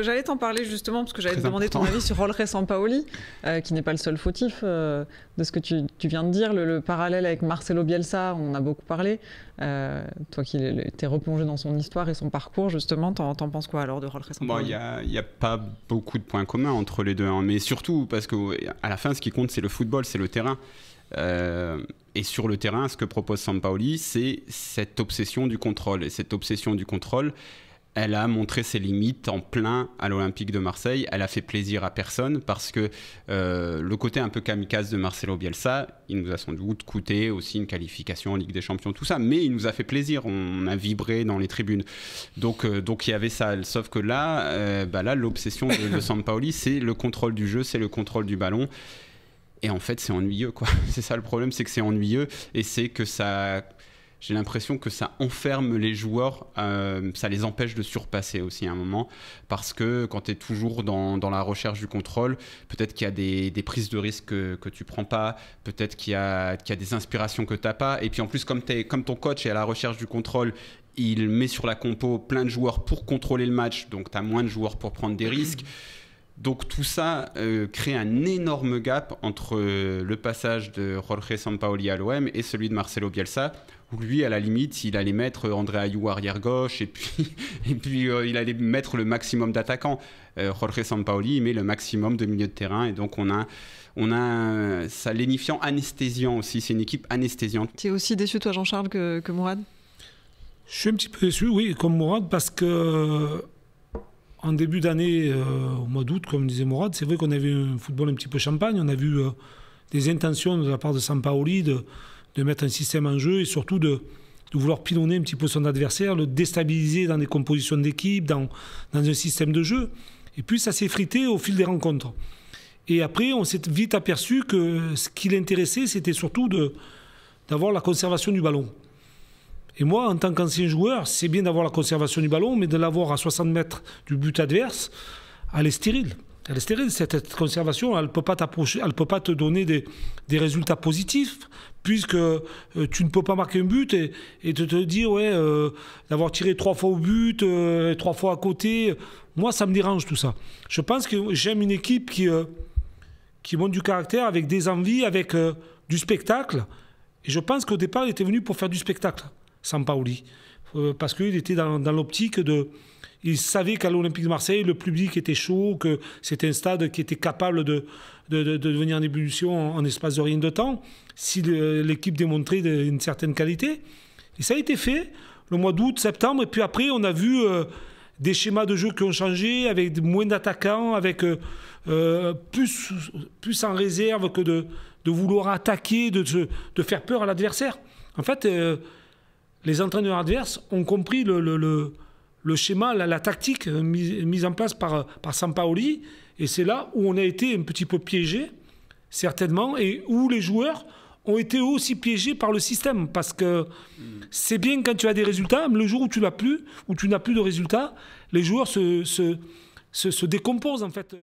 J'allais t'en parler justement parce que j'allais te demander ton avis sur Jorge Sampaoli, qui n'est pas le seul fautif de ce que tu viens de dire. Le parallèle avec Marcelo Bielsa, on en a beaucoup parlé. Toi qui t'es replongé dans son histoire et son parcours, justement, t'en penses quoi alors de Jorge Sampaoli? Il n'y a pas beaucoup de points communs entre les deux, hein, mais surtout parce qu'à la fin, ce qui compte, c'est le football, c'est le terrain. Et sur le terrain, ce que propose Sampaoli, c'est cette obsession du contrôle. Et cette obsession du contrôle, elle a montré ses limites en plein à l'Olympique de Marseille. Elle a fait plaisir à personne parce que le côté un peu kamikaze de Marcelo Bielsa, il nous a sans doute coûté aussi une qualification en Ligue des Champions, tout ça. Mais il nous a fait plaisir. On a vibré dans les tribunes. Donc il y avait ça. Sauf que là, l'obsession de Sampaoli, c'est le contrôle du jeu, c'est le contrôle du ballon. Et en fait, c'est ennuyeux, quoi. C'est ça le problème, c'est que c'est ennuyeux et c'est que ça... J'ai l'impression que ça enferme les joueurs, ça les empêche de surpasser aussi à un moment, parce que quand tu es toujours dans la recherche du contrôle, peut-être qu'il y a des prises de risque que tu prends pas, peut-être qu'il y a des inspirations que tu n'as pas, et puis en plus, comme ton coach est à la recherche du contrôle, il met sur la compo plein de joueurs pour contrôler le match, donc tu as moins de joueurs pour prendre des risques. Donc tout ça crée un énorme gap entre le passage de Jorge Sampaoli à l'OM et celui de Marcelo Bielsa, où lui, à la limite, il allait mettre André Ayew arrière gauche et puis il allait mettre le maximum d'attaquants. Jorge Sampaoli, il met le maximum de milieu de terrain et donc on a ça lénifiant, anesthésiant aussi. C'est une équipe anesthésiante. Tu es aussi déçu, toi, Jean-Charles, que Mourad? Je suis un petit peu déçu, oui, comme Mourad, parce que en début d'année, au mois d'août, comme disait Mourad, c'est vrai qu'on a vu un football un petit peu champagne. On a vu des intentions de la part de Sampaoli de mettre un système en jeu et surtout de vouloir pilonner un petit peu son adversaire, le déstabiliser dans des compositions d'équipe, dans un système de jeu. Et puis ça s'est effrité au fil des rencontres. Et après, on s'est vite aperçu que ce qui l'intéressait, c'était surtout d'avoir la conservation du ballon. Et moi, en tant qu'ancien joueur, c'est bien d'avoir la conservation du ballon, mais de l'avoir à 60 mètres du but adverse, elle est stérile. Elle est stérile, cette conservation, elle ne peut pas t'approcher, elle ne peut pas te donner des résultats positifs, puisque tu ne peux pas marquer un but et te dire, d'avoir tiré 3 fois au but, 3 fois à côté. Moi, ça me dérange tout ça. Je pense que j'aime une équipe qui montre du caractère, avec des envies, avec du spectacle. Et je pense qu'au départ, il était venu pour faire du spectacle, Sampaoli. Parce qu'il était dans l'optique de... Il savait qu'à l'Olympique de Marseille, le public était chaud, que c'était un stade qui était capable de devenir en ébullition en espace de rien de temps, si l'équipe démontrait une certaine qualité. Et ça a été fait le mois d'août, septembre, et puis après, on a vu des schémas de jeu qui ont changé, avec moins d'attaquants, avec plus en réserve que de vouloir attaquer, de faire peur à l'adversaire. En fait, les entraîneurs adverses ont compris le schéma, la tactique mise en place par Sampaoli. Et c'est là où on a été un petit peu piégé, certainement, et où les joueurs ont été aussi piégés par le système. Parce que c'est bien quand tu as des résultats, mais le jour où tu n'as plus de résultats, les joueurs se décomposent, en fait.